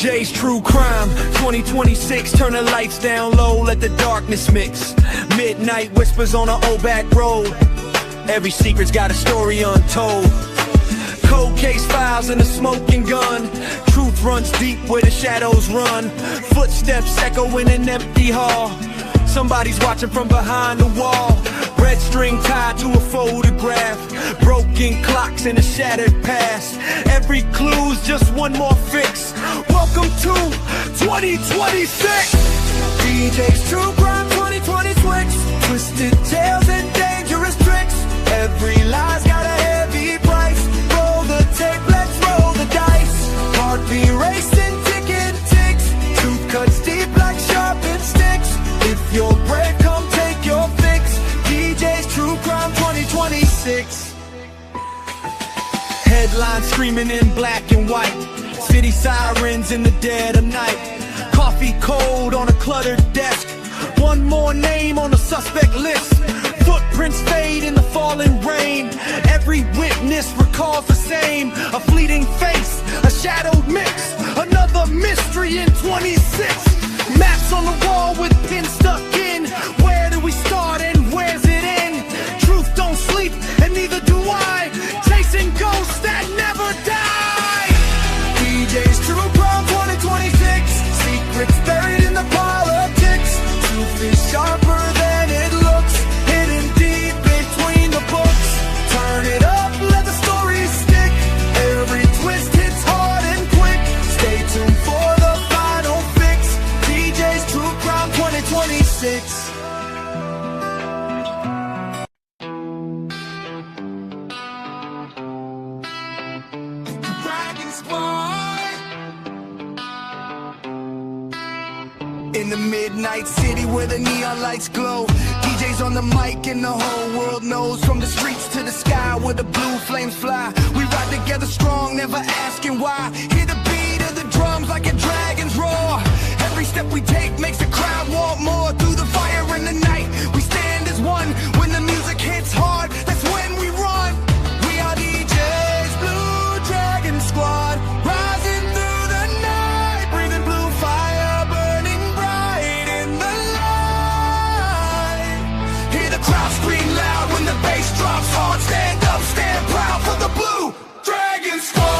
DJ's True Crime 2026, turn the lights down low, let the darkness mix. Midnight whispers on an old back road. Every secret's got a story untold. Cold case files and a smoking gun. Truth runs deep where the shadows run. Footsteps echo in an empty hall. Somebody's watching from behind the wall. Red string tied to a photograph. Broken clocks in a shattered past. Every clue's just one more fix. Welcome to 2026. DJ's True Crime 2026. Twisted tales and dangerous tricks. Every lie's got a heavy price. Roll the tape, let's roll the dice. Heartbeat racing, ticking ticks. Truth cuts deep like sharpened sticks. If you're brave, come take your fix. DJ's True Crime 2026. Headlines screaming in black and white. City sirens in the dead of night. Coffee cold on a cluttered desk. One more name on the suspect list. Footprints fade in the falling rain. Every witness recalls the same. A fleeting face, a shadowed mix. Another mystery in 26. Maps on the wall with pins stuck in. Where do we start and where's it end? Truth don't sleep and neither do I. Chasing ghosts that never die. DJ's True Crime 2026. Secrets buried in the politics. Truth is sharper than it looks. Hidden deep between the books. Turn it up, let the story stick. Every twist hits hard and quick. Stay tuned for the final fix. DJ's True Crime 2026. In the midnight city where the neon lights glow. DJ's on the mic and the whole world knows. From the streets to the sky where the blue flames fly. We ride together strong, never asking why. Hear the beat of the drums like a dragon's roar. Every step we take makes the crowd want more. Through the fire in the night, we stand as one. When the music hits hard, that's when we run. We are DJ's Blue Dragon Squad. Rising through the night, breathing blue fire, burning bright in the light. Hear the crowd scream loud when the bass drops hard. Stand up, stand proud for the Blue Dragon Squad.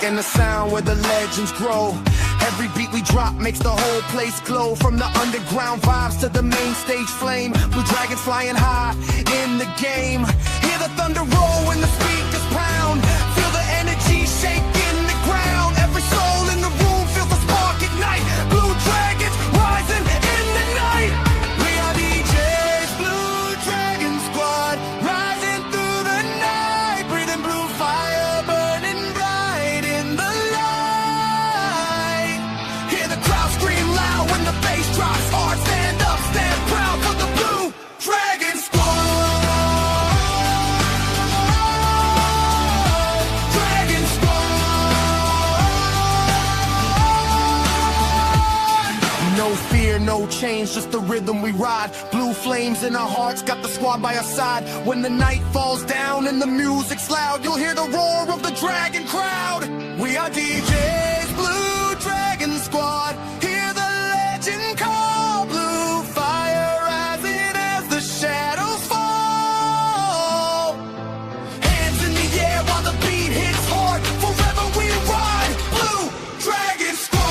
And the sound where the legends grow. Every beat we drop makes the whole place glow. From the underground vibes to the main stage flame. Blue dragons flying high in the game. Hear the thunder roll when the speakers pound. Feel the energy shaking the ground. Every soul in the room feels the spark ignite. Blue dragons rising in the night. We are DJ's Blue Dragon Squad. Rising through the night, breathing blue fire, burning bright in the light. Hear the crowd scream loud when the bass drops hard. Stand up, stand proud for the Blue Dragon Squad. Dragon Squad. No fear, no change, just the rhythm we ride. Blue flames in our hearts, got the squad by our side. When the night falls down and the music's loud, you'll hear the roar of the dragon crowd. We are DJ's Blue Dragon Squad. Hear the legend call. Blue fire rising as the shadows fall. Hands in the air while the beat hits hard. Forever we ride. Blue Dragon Squad.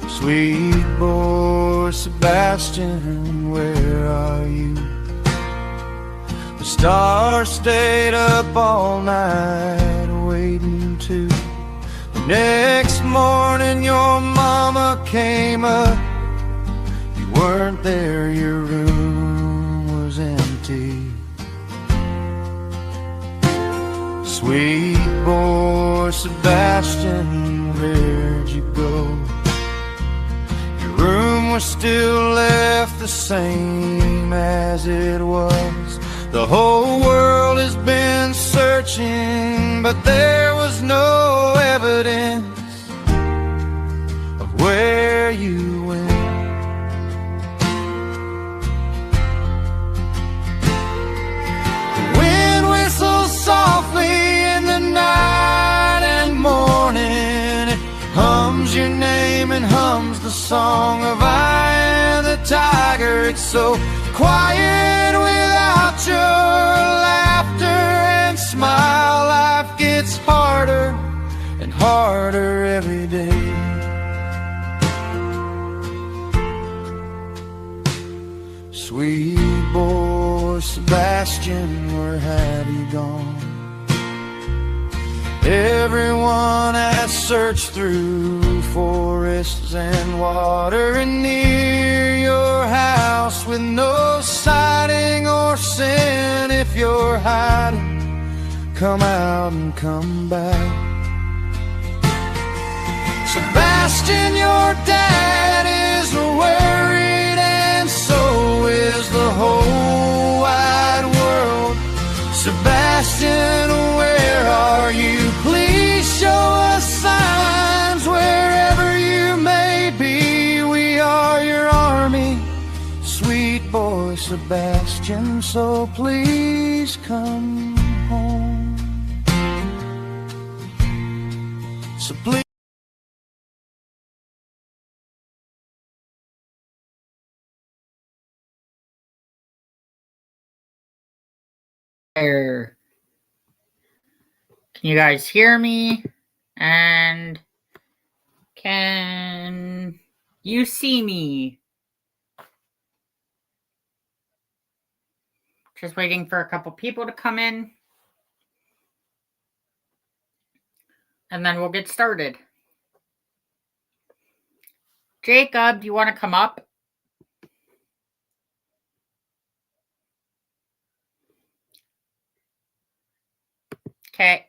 Sweet boy Sebastian, where are you? The stars stayed up all night waiting too. The next morning your mama came up. You weren't there, your room was empty. Sweet boy Sebastian, where'd you go? Your room was still left the same as it was. The whole world has been searching, but there was no evidence of where you went. The wind whistles softly in the night and morning. It hums your name and hums the song of I and the tiger. It's so quiet without your laughter and smile. Life gets harder and harder every day. Sweet boy Sebastian, where have you gone? Everyone has searched through forests and water and near your house with no sighting or sin. If you're hiding, come out and come back. Sebastian, your dad is worried, and so is the whole wide world. Sebastian, where are you? Please show us signs wherever you may be. We are your army, sweet boy Sebastian, so please come home. So please. There. Can you guys hear me? And can you see me? Just waiting for a couple people to come in. And then we'll get started. Jacob, do you want to come up? Okay.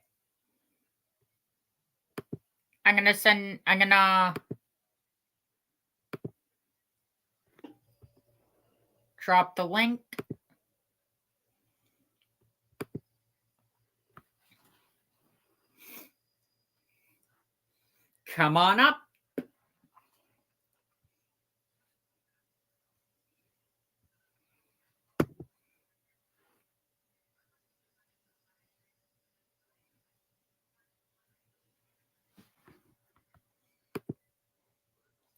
I'm gonna drop the link. Come on up.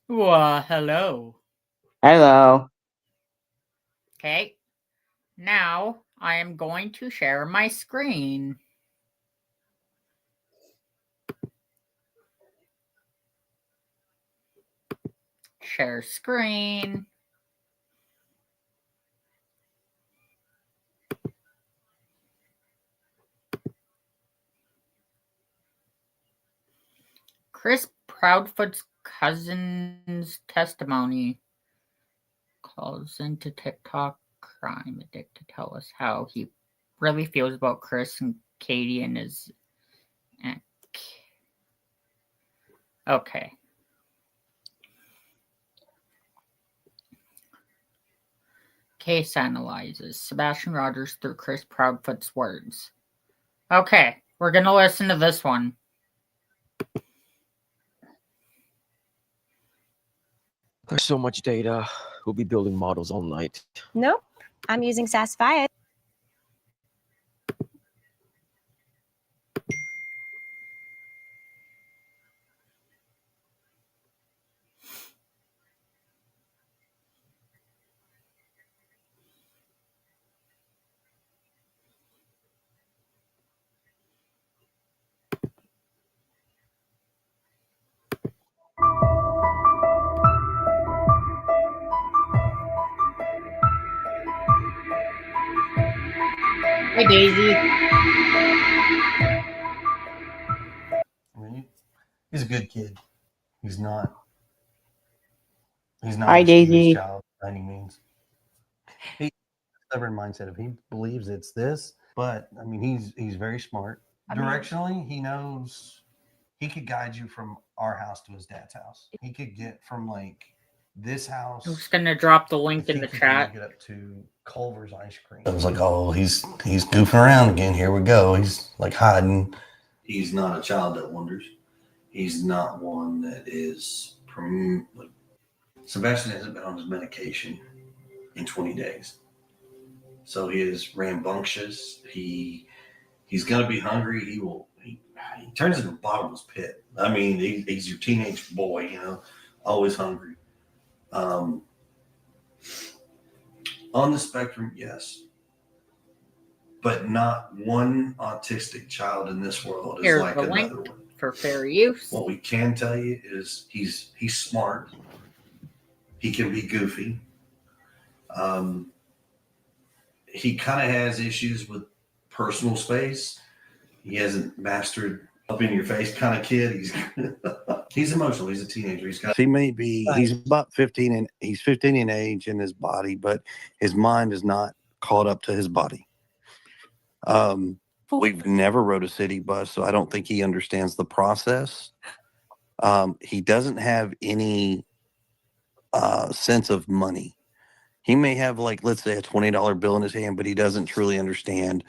Hello. Hello. Okay. Now I am going to share my screen. Share screen. Chris Proudfoot's cousin's testimony calls into TikTok crime addict to tell us how he really feels about Chris and Katie and his. Okay. Case analyzes Sebastian Rogers through Chris Proudfoot's words. Okay, we're gonna listen to this one. There's so much data. We'll be building models all night. Nope. I'm using Satisfy It. Hey, Daisy. I mean, he's a good kid. He's not. Hi, a Daisy. child by any means. He's a stubborn mindset. If he believes it's this, but I mean, he's very smart. Directionally, he knows he could guide you from our house to his dad's house. He could get from like This house. I'm just gonna drop the I link in the think you can chat. look it up to Culver's Ice Cream. I was like, oh, he's goofing around again. Here we go. He's like hiding. He's not a child that wonders. He's not one that is like Sebastian hasn't been on his medication in 20 days. So he is rambunctious. He's gonna be hungry. He turns into a bottomless pit. I mean, he's your teenage boy, you know, always hungry. On the spectrum, yes. But not one autistic child in this world is Here's like the another link one. for fair use. What we can tell you is he's smart. He can be goofy. He kind of has issues with personal space. He hasn't mastered up in your face kind of kid. He's emotional. He's a teenager. He may be. He's about 15 and he's 15 in age in his body, but his mind is not caught up to his body. We've never rode a city bus, so I don't think he understands the process. He doesn't have any sense of money. He may have, like, let's say a $20 bill in his hand, but he doesn't truly understand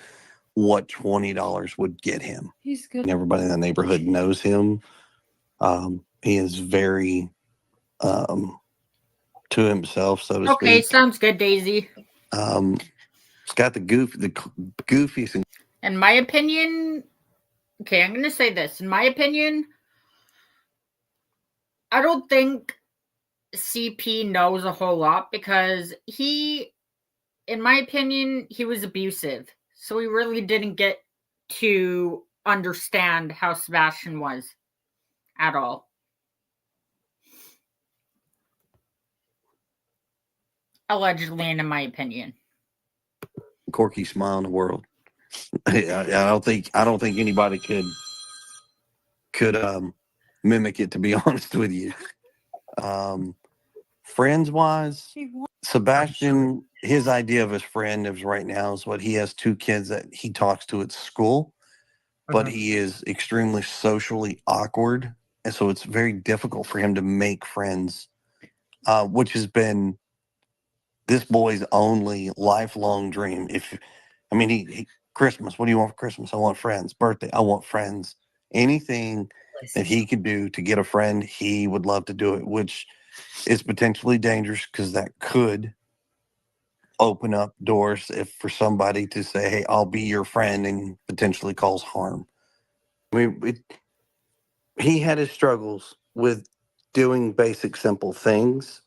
what $20 would get him. He's good. And everybody in the neighborhood knows him. He is very to himself, so to speak. Okay, sounds good, Daisy. It's got the goofiest. In my opinion, okay, I'm gonna say this. In my opinion, I don't think CP knows a whole lot because in my opinion, he was abusive. So he really didn't get to understand how Sebastian was at all. Allegedly, and in my opinion. Corky smile in the world. I don't think anybody could mimic it, to be honest with you. Friends wise, Sebastian, his idea of his friend is right now is what he has 2 kids that he talks to at school, but he is extremely socially awkward. And so it's very difficult for him to make friends, which has been this boy's only lifelong dream. He Christmas, what do you want for Christmas? I want friends. Birthday, I want friends. Anything that he could do to get a friend, he would love to do it, which is potentially dangerous because that could open up doors for somebody to say, hey, I'll be your friend, and potentially cause harm. I mean, he had his struggles with doing basic, simple things.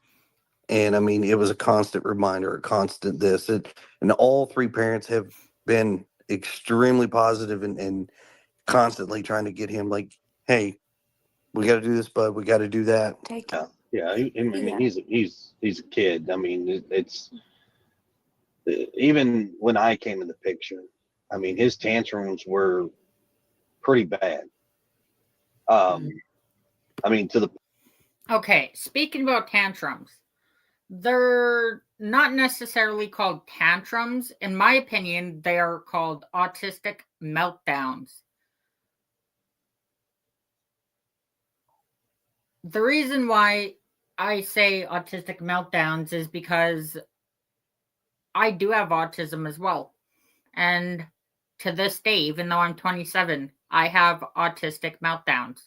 And I mean, it was a constant reminder, a constant this. And all 3 parents have been extremely positive and constantly trying to get him like, hey, we got to do this, bud. We got to do that. Yeah. He's a kid. I mean, it's even when I came in the picture, I mean, his tantrums were pretty bad. I mean, to the. Okay, speaking about tantrums, they're not necessarily called tantrums. In my opinion, they are called autistic meltdowns. The reason why I say autistic meltdowns is because I do have autism as well. And to this day, even though I'm 27, I have autistic meltdowns,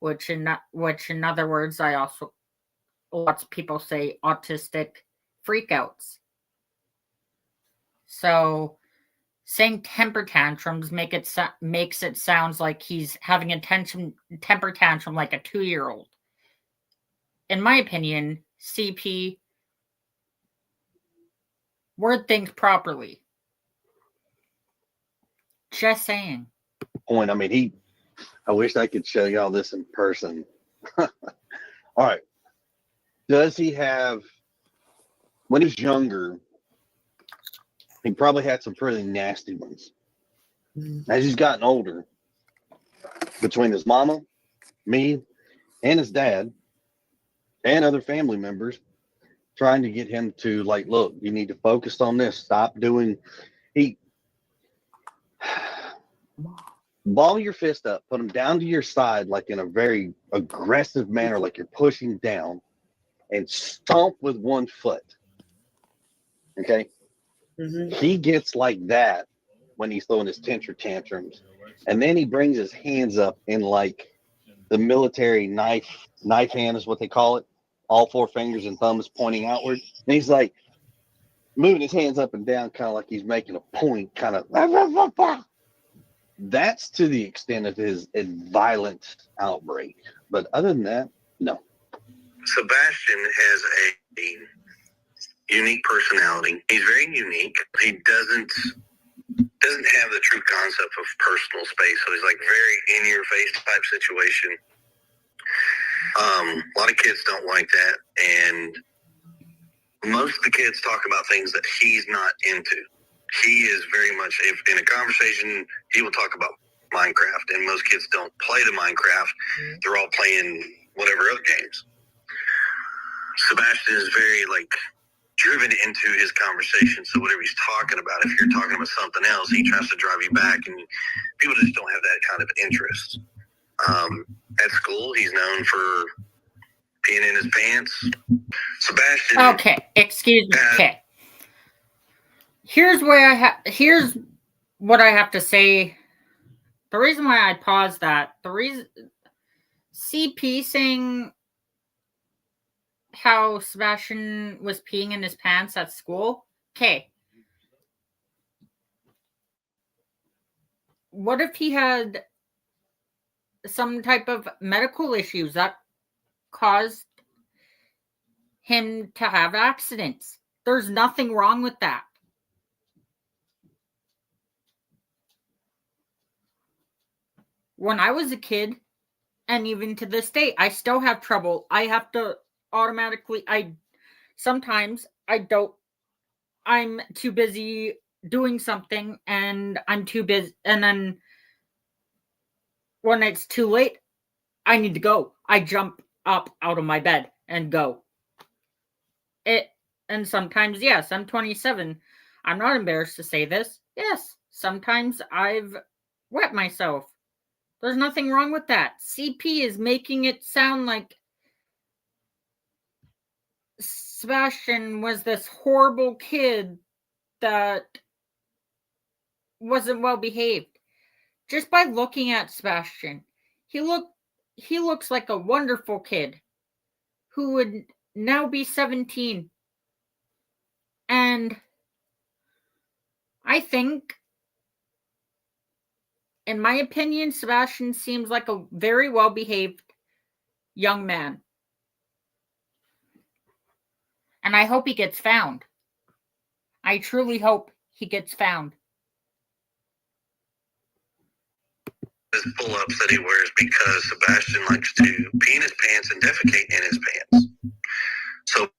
which in other words, lots of people say autistic freakouts. So saying temper tantrums makes it sounds like he's having a temper tantrum like a 2-year-old. In my opinion, CP word things properly. Just saying. Point. I mean, I wish I could show y'all this in person. All right. Does he have, when he was younger, he probably had some pretty nasty ones. As he's gotten older, between his mama, me, and his dad, and other family members, trying to get him to, like, look, you need to focus on this. Stop doing, ball your fist up, put them down to your side, like in a very aggressive manner, like you're pushing down, and stomp with one foot. Okay? He gets like that when he's throwing his tantrums. And then he brings his hands up in like the military knife hand is what they call it. All four fingers and thumbs pointing outward. And he's like moving his hands up and down, kind of like he's making a point, kind of. That's to the extent of his violent outbreak. But other than that, no. Sebastian has a unique personality. He's very unique. He doesn't have the true concept of personal space. So he's like very in your face type situation. A lot of kids don't like that. And most of the kids talk about things that he's not into. He is very much, if in a conversation, he will talk about Minecraft. And most kids don't play the Minecraft. They're all playing whatever other games. Sebastian is very like driven into his conversation. So whatever he's talking about, if you're talking about something else, he tries to drive you back, and people just don't have that kind of interest. At school, he's known for peeing in his pants. Sebastian. Okay, excuse me. Okay. Here's what I have to say. The reason why I paused that, CP saying how Sebastian was peeing in his pants at school. Okay. What if he had some type of medical issues that caused him to have accidents? There's nothing wrong with that. When I was a kid, and even to this day, I still have trouble. I have to automatically, sometimes I don't, I'm too busy doing something, and I'm too busy, and then when it's too late, I need to go. I jump up out of my bed and go. And sometimes, yes, I'm 27. I'm not embarrassed to say this. Yes, sometimes I've wet myself. There's nothing wrong with that. CP is making it sound like Sebastian was this horrible kid that wasn't well behaved. Just by looking at Sebastian, he looks like a wonderful kid who would now be 17. And I think, in my opinion, Sebastian seems like a very well-behaved young man. And I hope he gets found. I truly hope he gets found. His pull-ups that he wears because Sebastian likes to pee in his pants and defecate in his pants. So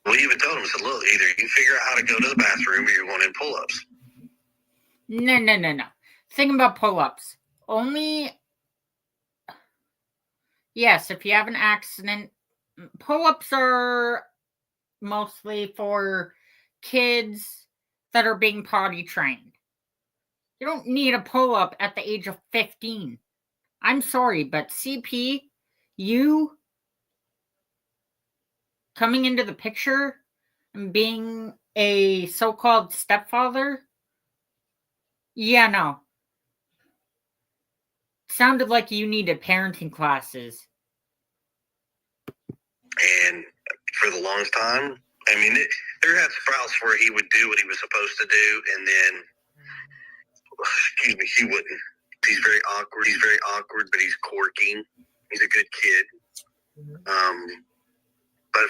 we even told him, I said, look, either you figure out how to go to the bathroom or you're going in pull-ups. No. Think about pull-ups. Only, yes, if you have an accident, pull-ups are mostly for kids that are being potty trained. You don't need a pull-up at the age of 15. I'm sorry, but CP, you coming into the picture and being a so-called stepfather, yeah, no. Sounded like you needed parenting classes. And for the longest time, I mean, there had sprouts where he would do what he was supposed to do, and then, excuse me, he wouldn't. He's very awkward, but he's quirky. He's a good kid. But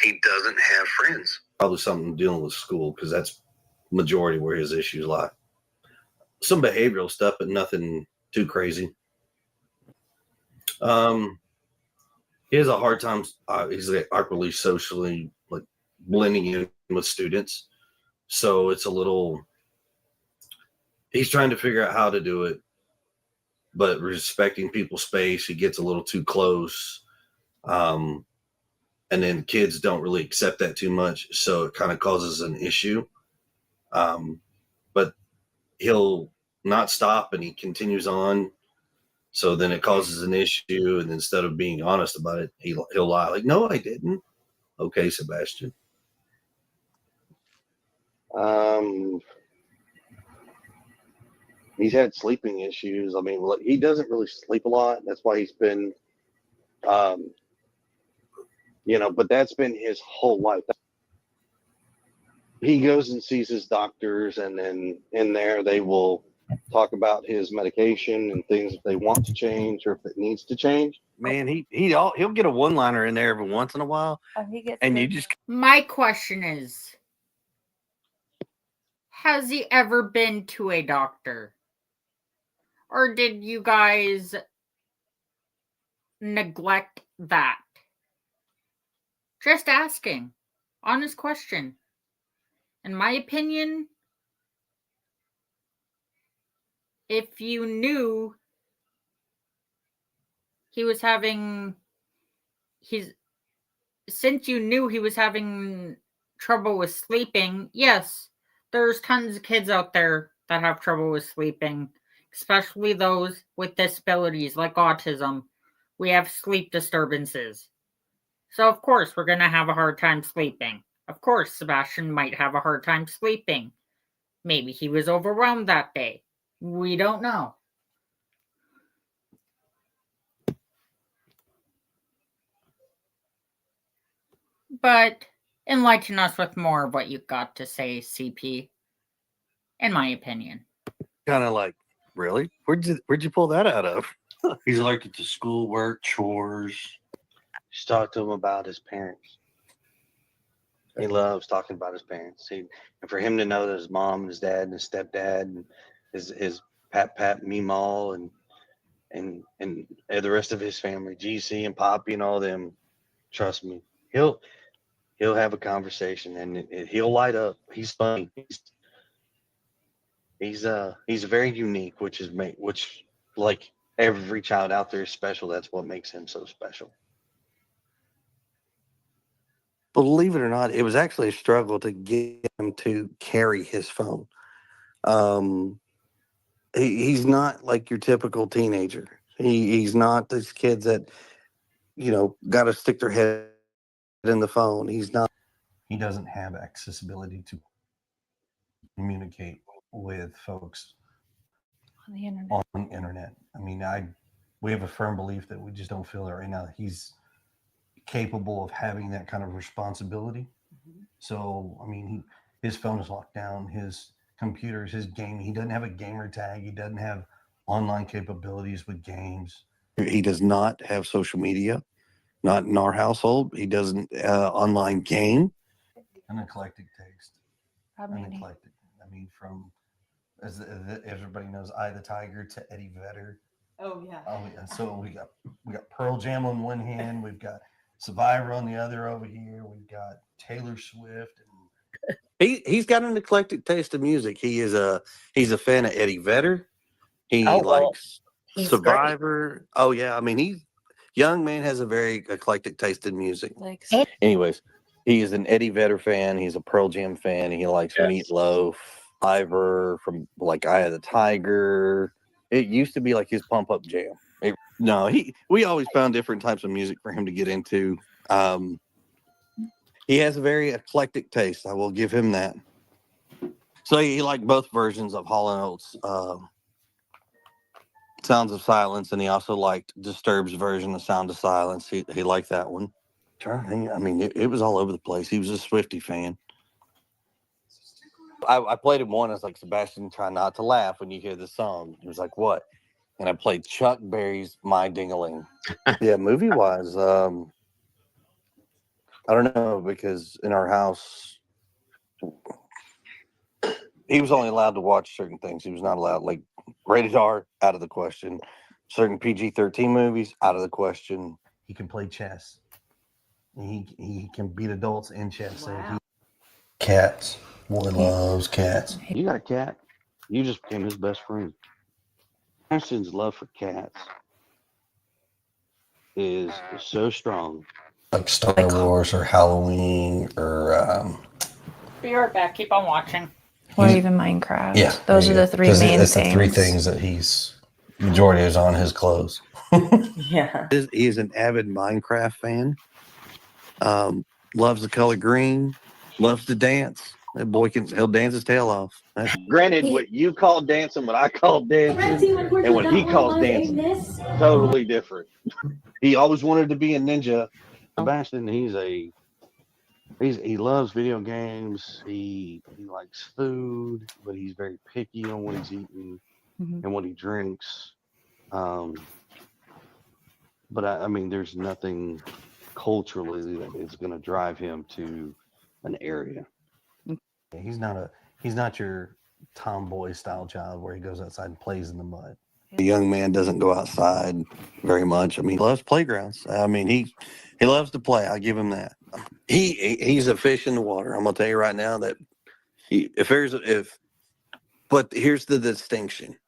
he doesn't have friends. Probably something dealing with school, because that's majority where his issues lie. Some behavioral stuff, but nothing too crazy. He has a hard time. He's like awkwardly socially like blending in with students, so it's a little. He's trying to figure out how to do it, but respecting people's space. He gets a little too close, and then kids don't really accept that too much, so it kind of causes an issue. But he'll not stop, and he continues on. So then it causes an issue, and instead of being honest about it, he'll lie. Like, no, I didn't. Okay, Sebastian. He's had sleeping issues. I mean, he doesn't really sleep a lot. That's why he's been, but that's been his whole life. He goes and sees his doctors, and then in there they will talk about his medication and things if they want to change or if it needs to change. Man, he'll get a one-liner in there every once in a while. Oh, he gets And good. you just My question is, has he ever been to a doctor? Or did you guys neglect that? Just asking. Honest question. In my opinion, if you knew he was having since you knew he was having trouble with sleeping, yes, there's tons of kids out there that have trouble with sleeping, especially those with disabilities like autism. We have sleep disturbances. So of course we're going to have a hard time sleeping. Of course Sebastian might have a hard time sleeping. Maybe he was overwhelmed that day. We don't know. But enlighten us with more of what you got to say, CP. In my opinion. kind of like, really? Where'd you pull that out of? He's allergic to schoolwork, chores. Just talk to him about his parents. He loves talking about his parents. And for him to know that his mom and his dad and his stepdad and his Pap Meemaw and the rest of his family, GC and Poppy and all them, trust me, he'll have a conversation and he'll light up. He's funny. He's very unique, which like every child out there is special. That's what makes him so special. Believe it or not, it was actually a struggle to get him to carry his phone. He's not like your typical teenager. He's not these kids that, got to stick their head in the phone. He's not. He doesn't have accessibility to communicate with folks On the internet. on the internet. I mean, we have a firm belief that we just don't feel that right now he's capable of having that kind of responsibility. Mm-hmm. So, I mean, his phone is locked down, his computers, his gaming. He doesn't have a gamer tag. He doesn't have online capabilities with games. He does not have social media, not in our household. He doesn't online game. An eclectic taste. An eclectic. I mean, from as everybody knows, I the Tiger to Eddie Vedder. Oh yeah. So we got Pearl Jam on one hand, we've got Survivor on the other over here. We've got Taylor Swift. And he's got an eclectic taste of music. He's a fan of Eddie Vedder. He likes Survivor. Great. Oh yeah, I mean young man has a very eclectic taste in music. Anyways, he is an Eddie Vedder fan. He's a Pearl Jam fan. He likes Meatloaf, Survivor, from like Eye of the Tiger. It used to be like his pump up jam. We always found different types of music for him to get into. He has a very eclectic taste. I will give him that. So he liked both versions of Hall & Oates, Sounds of Silence, and he also liked Disturbed's version of Sound of Silence. He liked that one. I mean, it was all over the place. He was a Swiftie fan. I played him one. I was like, Sebastian, try not to laugh when you hear this song. He was like, what? And I played Chuck Berry's My Ding-a-Ling. Yeah, movie-wise, I don't know, because in our house, he was only allowed to watch certain things. He was not allowed, like, rated R, out of the question. Certain PG-13 movies, out of the question. He can play chess. He can beat adults in chess. Wow. Cats. Boy loves cats. You got a cat. You just became his best friend. Ashton's love for cats is so strong. Like Star Wars or Halloween or... Be right back. Keep on watching. Or even Minecraft. Yeah. Those are the three main things. It's the three things that he's Majority is on his clothes. Yeah. He is an avid Minecraft fan. Loves the color green. Loves to dance. That boy he'll dance his tail off. Granted, what you call dancing, what I call dancing, and what he calls dancing, totally different. He always wanted to be a ninja. Sebastian, he loves video games. He likes food, but he's very picky on what he's eating and what he drinks. But I mean, there's nothing culturally that is going to drive him to an area. He's not your tomboy style child where he goes outside and plays in the mud. The young man doesn't go outside very much. I mean, he loves playgrounds. I mean, he loves to play. I'll give him that. He's a fish in the water. I'm gonna tell you right now that but here's the distinction.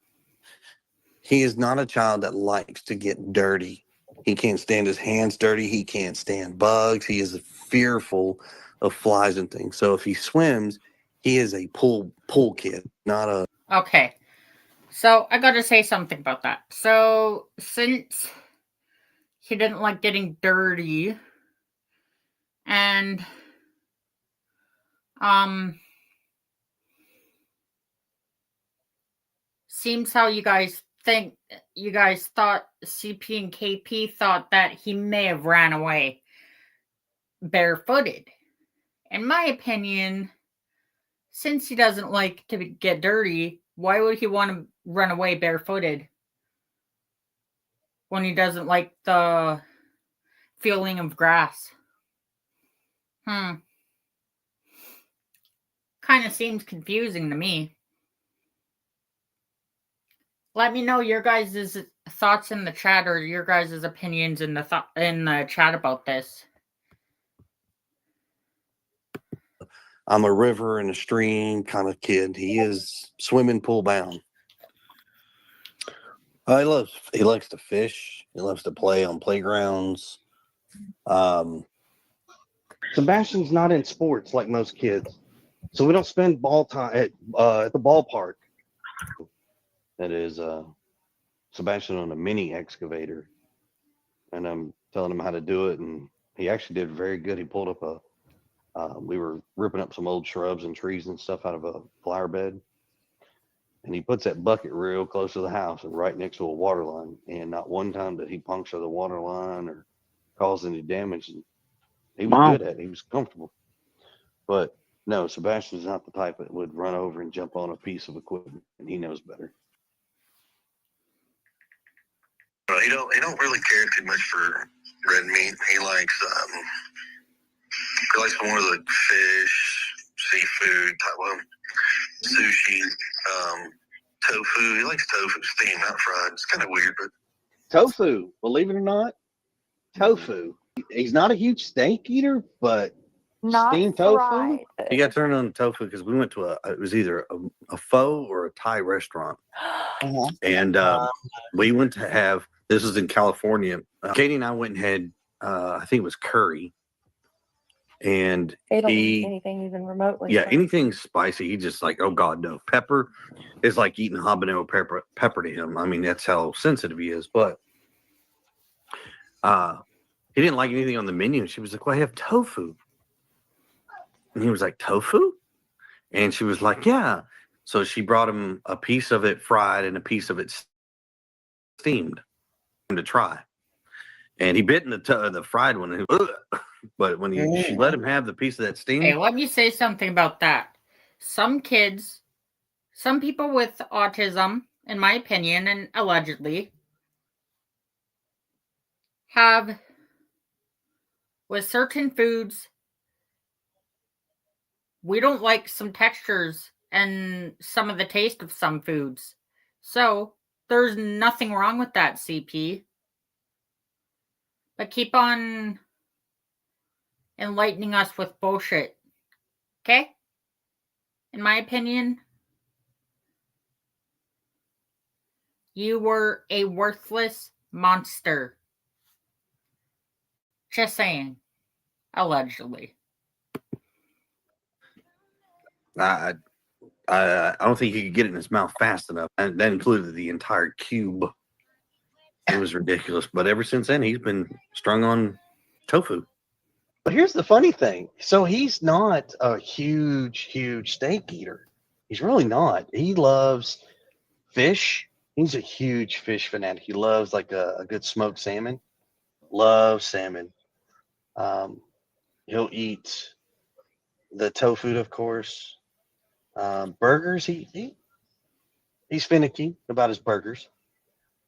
He is not a child that likes to get dirty. He can't stand his hands dirty. He can't stand bugs. He is fearful of flies and things. So if he swims, he is a pool kid, not a. Okay. So I gotta say something about that. So since he didn't like getting dirty, and seems how you guys thought CP and KP thought that he may have ran away barefooted. In my opinion, since he doesn't like to get dirty, why would he want to run away barefooted when he doesn't like the feeling of grass? Kind of seems confusing to me. Let me know your guys' thoughts in the chat, or your guys' opinions in the chat about this. I'm a river and a stream kind of kid. He is swimming pool bound. He likes to fish. He loves to play on playgrounds. Sebastian's not in sports like most kids, so we don't spend ball time at the ballpark. That is Sebastian on a mini excavator, and I'm telling him how to do it, and he actually did very good. He pulled up we were ripping up some old shrubs and trees and stuff out of a flower bed, and he puts that bucket real close to the house and right next to a water line, and not one time did he puncture the water line or cause any damage. And he was good at it. He was comfortable. But no, Sebastian's not the type that would run over and jump on a piece of equipment, and he knows better. He don't really care too much for red meat. He likes more of the fish, seafood type of sushi, tofu. He likes tofu steamed, not fried. It's kind of weird, but Tofu, believe it or not, tofu. He's not a huge steak eater, but Not steamed tofu. fried. He got turned on to tofu because we went to it was either a pho or a Thai restaurant. And we went to have, this was in California. Katie and I went and had, I think it was curry. And They don't eat anything even remotely. Yeah, anything spicy. He just like, oh God, no. Pepper is like eating habanero pepper to him. I mean, that's how sensitive he is. But he didn't like anything on the menu. She was like, well, I have tofu. And he was like, tofu? And she was like, yeah. So she brought him a piece of it fried and a piece of it steamed to try. And he bit in the fried one. And but when she let him have the piece of that steamed. Hey, let me say something about that. Some kids, some people with autism, in my opinion, and allegedly, have, with certain foods, we don't like some textures and some of the taste of some foods. So, there's nothing wrong with that, CP. But keep on enlightening us with bullshit. Okay? In my opinion, you were a worthless monster. Just saying. Allegedly. I don't think he could get it in his mouth fast enough. And that included the entire cube It was ridiculous. But ever since then, he's been strung on tofu. But here's the funny thing. So he's not a huge steak eater. He's really not. He loves fish. He's a huge fish fanatic. He loves like a good smoked salmon. Loves salmon. He'll eat the tofu, of course. Burgers. He's finicky about his burgers,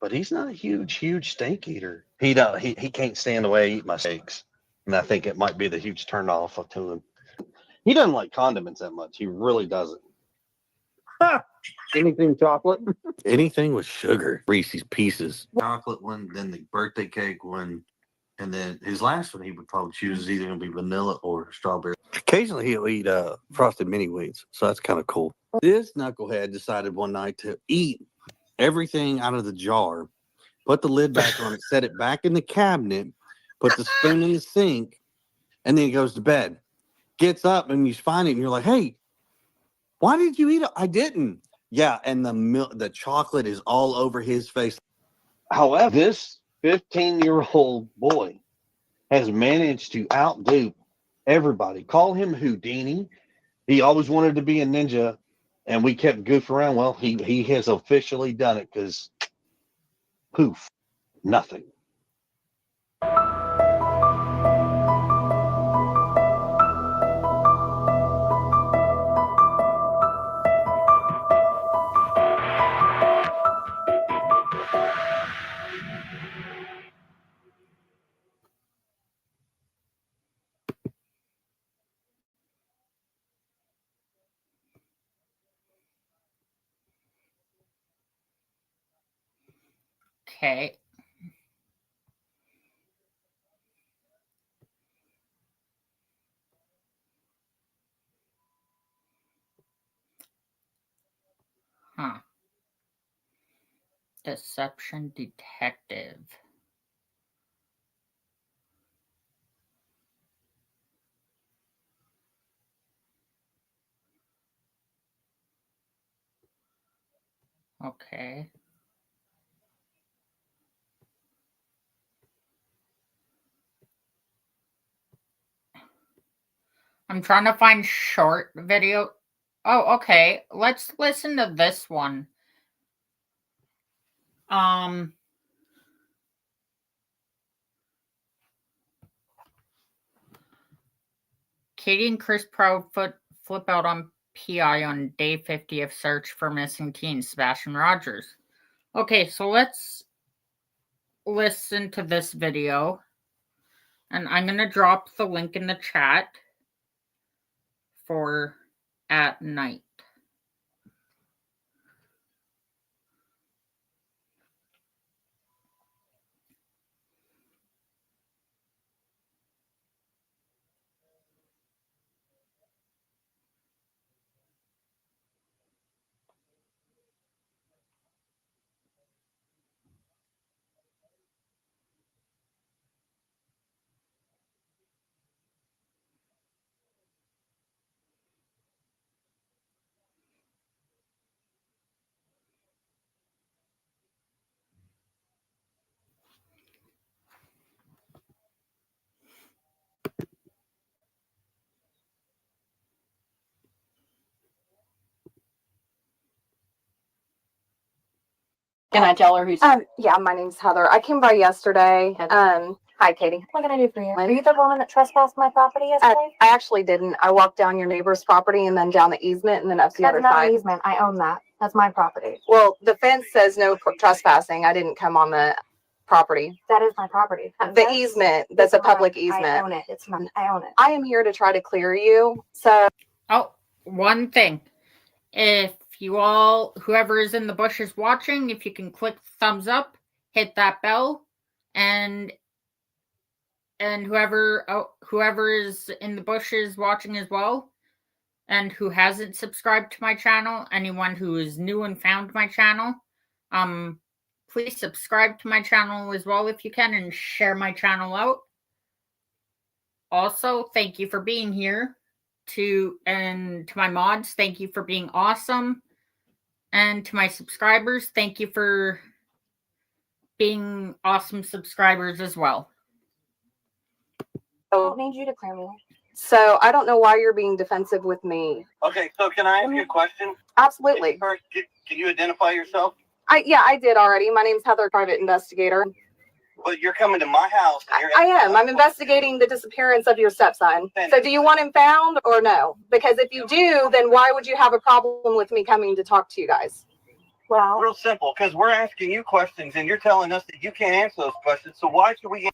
but he's not a huge steak eater. He can't stand the way I eat my steaks, and I think it might be the huge turn off to him. He doesn't like condiments that much. He really doesn't. Anything chocolate? Anything with sugar. Reese's Pieces. Chocolate one, then the birthday cake one, and then his last one he would probably choose is either going to be vanilla or strawberry. Occasionally he'll eat frosted mini wheats, so that's kind of cool. This knucklehead decided one night to eat everything out of the jar, put the lid back on it, set it back in the cabinet, put the spoon in the sink, and then he goes to bed. Gets up and you find it and you're like, hey, why did you eat it? I didn't. Yeah, and the chocolate is all over his face. However, this 15-year-old boy has managed to outdo everybody. Call him Houdini. He always wanted to be a ninja, and we kept goofing around. Well, he has officially done it because poof, nothing. Okay. Huh. Deception detective. Okay. I'm trying to find short video. Oh, okay. Let's listen to this one. Katie and Chris Proudfoot flip out on PI on day 50 of search for missing teen Sebastian Rogers. Okay, so let's listen to this video. And I'm going to drop the link in the chat for at night. Can I tell her who's? Yeah, my name's Heather. I came by yesterday. Hi, Katie. What can I do for you? Are you the woman that trespassed my property yesterday? I actually didn't. I walked down your neighbor's property and then down the easement and then up the other side. That's not an easement. I own that. That's my property. Well, the fence says no trespassing. I didn't come on the property. That is my property. The easement. That's a public easement. I own it. It's mine. I own it. I am here to try to clear you. So. Oh, one thing. If you all, whoever is in the bushes watching, if you can click thumbs up, hit that bell, and whoever is in the bushes watching as well, and who hasn't subscribed to my channel, anyone who is new and found my channel, please subscribe to my channel as well if you can, and share my channel out. Also, thank you for being here. To my mods, thank you for being awesome. And to my subscribers, thank you for being awesome subscribers as well. I don't need you to clear me. So I don't know why you're being defensive with me. Okay, so can I ask you a question? Absolutely. First, can you identify yourself? I did already. My name's Heather, private investigator. But you're coming to my house. And I am. I'm investigating the disappearance of your stepson. So do you want him found or no? Because if you do, then why would you have a problem with me coming to talk to you guys? Well, real simple, because we're asking you questions and you're telling us that you can't answer those questions. So why should we?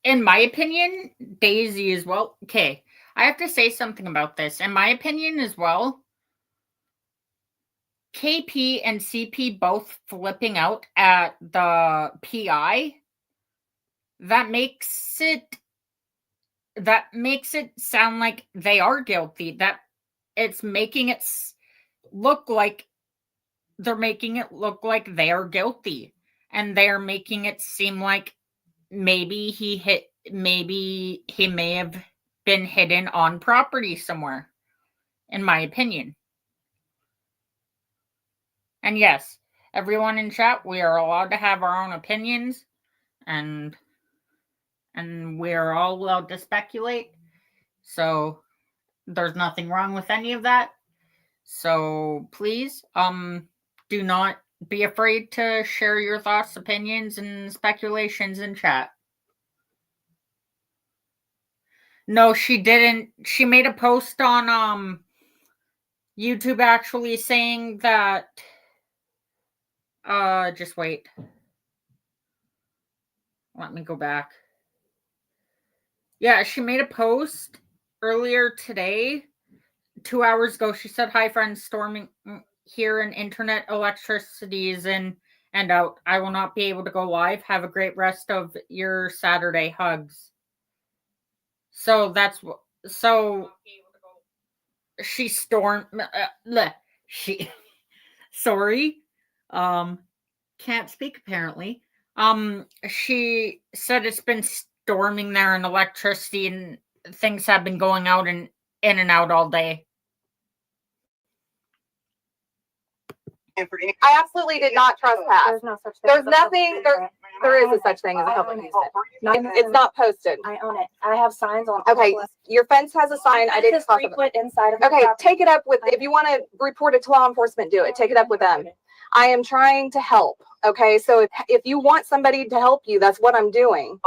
In my opinion, Daisy as well. Okay, I have to say something about this. In my opinion as well, KP and CP both flipping out at the PI, that makes it sound like they are guilty. That it's making it look like they're making it look like they are guilty, and they're making it seem like maybe he may have been hidden on property somewhere, in my opinion. And yes, everyone in chat, we are allowed to have our own opinions, and we're all allowed to speculate. So there's nothing wrong with any of that. So please, do not be afraid to share your thoughts, opinions, and speculations in chat. No, she didn't. She made a post on YouTube actually saying that just wait. Let me go back. Yeah, she made a post earlier today, 2 hours ago. She said, "Hi friends, storming here and internet electricity is in and out. I will not be able to go live. Have a great rest of your Saturday. Hugs." So that's what. So she stormed. She. Sorry. Can't speak apparently. She said it's been storming there and electricity and things have been going out and in and out all day. I absolutely did not trespass. There's no such thing. There's nothing. There is a such thing as a public nuisance. It's not posted. I own it. I have signs on. Okay, your fence has a sign. I didn't talk about. Inside of. Okay, take it up with. If you want to report it to law enforcement, do it. Take it up with them. I am trying to help. Okay, so if you want somebody to help you, that's what I'm doing.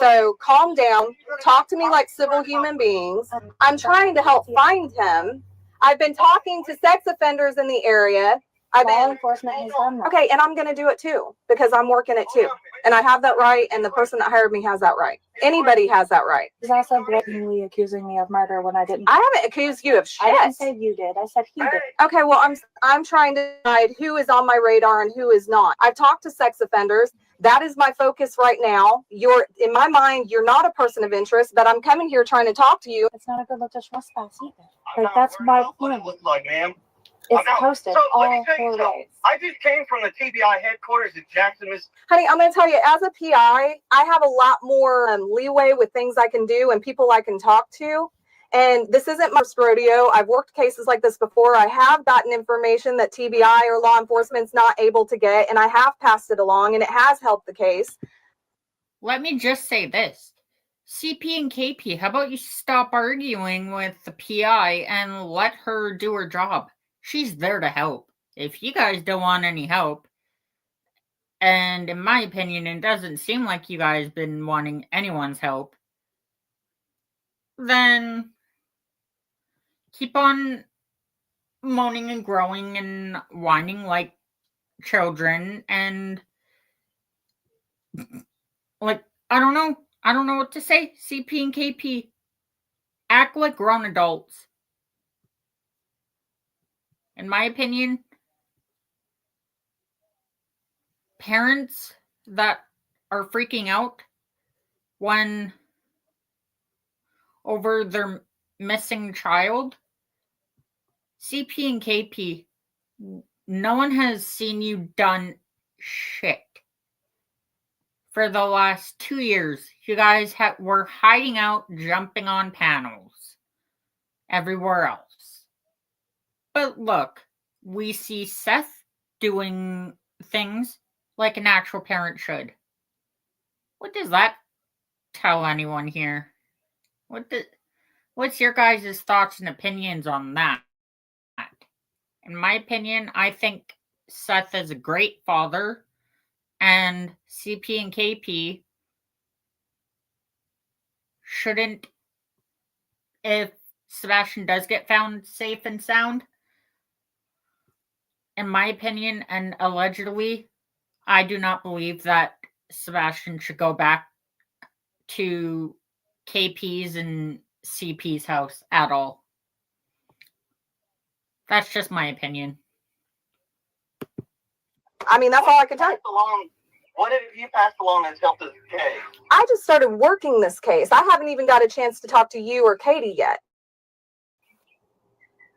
So calm down. Talk to me like civil human beings. I'm trying to help find him. I've been talking to sex offenders in the area. Law enforcement has done that. Okay, and I'm going to do it too because I'm working it too. And I have that right, and the person that hired me has that right. Anybody has that right. He's also blatantly accusing me of murder when I didn't. I haven't accused you of shit. I didn't say you did. I said he did. Okay, well, I'm trying to decide who is on my radar and who is not. I've talked to sex offenders. That is my focus right now. In my mind, you're not a person of interest, but I'm coming here trying to talk to you. It's not a good look to trespass either. Like, that's my point. Look like, ma'am. It's posted all 4 ways. I just came from the TBI headquarters in Jackson, Mississippi. Honey, I'm going to tell you, as a PI, I have a lot more leeway with things I can do and people I can talk to. And this isn't my first rodeo. I've worked cases like this before. I have gotten information that TBI or law enforcement's not able to get, and I have passed it along, and it has helped the case. Let me just say this. CP and KP, how about you stop arguing with the PI and let her do her job? She's there to help. If you guys don't want any help, and in my opinion, it doesn't seem like you guys been wanting anyone's help, then keep on moaning and growing and whining like children and like, I don't know what to say. CP and KP, act like grown adults. In my opinion, parents that are freaking out when over their missing child, CP and KP, no one has seen you done shit. For the last 2 years, you guys were hiding out, jumping on panels everywhere else. But look, we see Seth doing things like an actual parent should. What does that tell anyone here? What's your guys' thoughts and opinions on that? In my opinion, I think Seth is a great father, and CP and KP shouldn't, if Sebastian does get found safe and sound, in my opinion, and allegedly, I do not believe that Sebastian should go back to KP's and CP's house at all. That's just my opinion. I mean, that's all I can tell you. What have you passed along that's helped this case? I just started working this case. I haven't even got a chance to talk to you or Katie yet.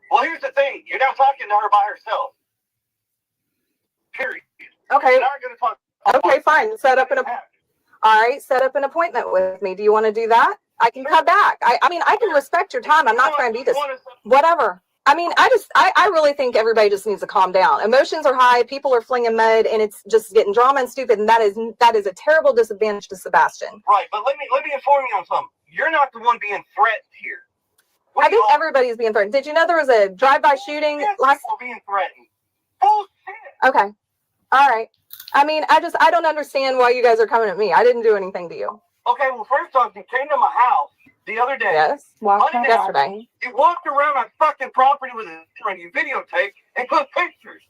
Well, here's the thing. You're not talking to her by herself. Period. Okay. You're not going to talk. Okay, fine. Set up an appointment with me. Do you want to do that? I can come back. I mean, I can respect your time. I'm not trying to be this. Whatever. I mean, I really think everybody just needs to calm down. Emotions are high. People are flinging mud, and it's just getting drama and stupid. And that is a terrible disadvantage to Sebastian. Right, but let me inform you on something. You're not the one being threatened here. I think everybody's being threatened. Did you know there was a drive-by shooting last? People being threatened. Bullshit. Okay. All right. I mean, I don't understand why you guys are coming at me. I didn't do anything to you. Okay, well, first off, you came to my house the other day. Yes. Yesterday. You walked around my fucking property with a camera and you videotaped and took pictures.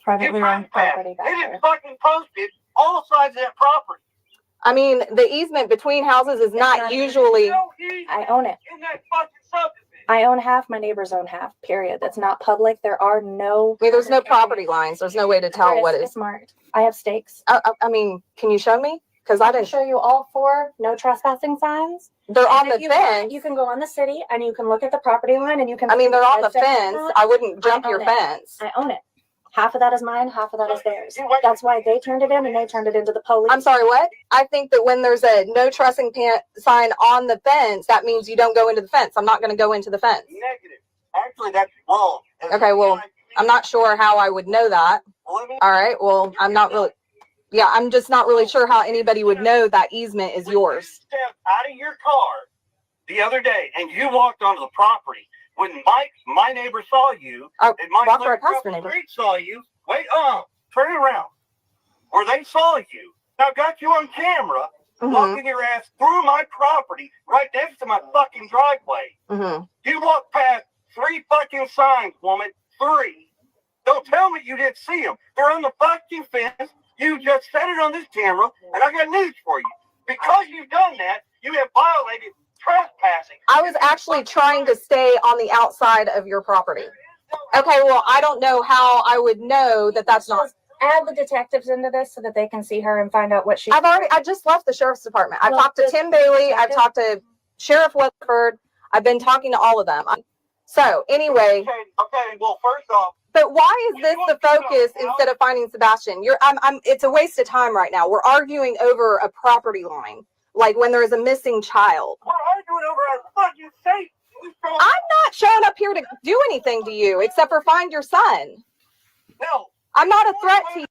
Privately owned property back They there. didn't fucking post it all sides of that property. I mean, the easement between houses is not usually. I own it. In that fucking subdivision. I own half, my neighbors own half, period. That's not public. There are no... I mean, there's no property lines. There's no way to tell what It's marked. I have stakes. I mean, can you show me? Because I I can didn't. show you all 4 no trespassing signs. They're on And the if you want, fence. you can go on the city and you can look at the property line and you can... I mean, they're on the Is there fence. not? I wouldn't jump your own it. fence. I own it. Half of that is mine, half of that is theirs. That's why they turned it in and they turned it into the police. I'm sorry, what? I think that when there's a no trespassing sign on the fence, that means you don't go into the fence. I'm not going to go into the fence. Negative. Actually, that's wrong. Okay, well, I'm not sure how I would know that. All right, well, I'm not really. Yeah, I'm just not really sure how anybody would know that easement is yours. You stepped out of your car the other day and you walked onto the property. When Mike, my neighbor, saw you, I and Mike walked right past across your the neighbor. street saw you, turn around. Or they saw you. Now, got you on camera, walking your ass through my property, right next to my fucking driveway. Mm-hmm. You walked past 3 fucking signs, woman. 3. Don't tell me you didn't see them. They're on the fucking fence. You just said it on this camera, and I got news for you. Because you've done that, you have violated trespassing. I was actually trying to stay on the outside of your property. Okay, well, I don't know how I would know that that's not. Add the detectives into this so that they can see her and find out what she... I just left the sheriff's department. I've Well, talked to Tim Bailey. I've talked to Sheriff Weatherford. I've been talking to all of them. So anyway. Okay, well, first off. But why is this the focus instead of finding Sebastian? It's a waste of time right now. We're arguing over a property line, like when there is a missing child. We're arguing over a fucking safe. I'm not showing up here to do anything to you except for find your son. No. I'm not a threat to you.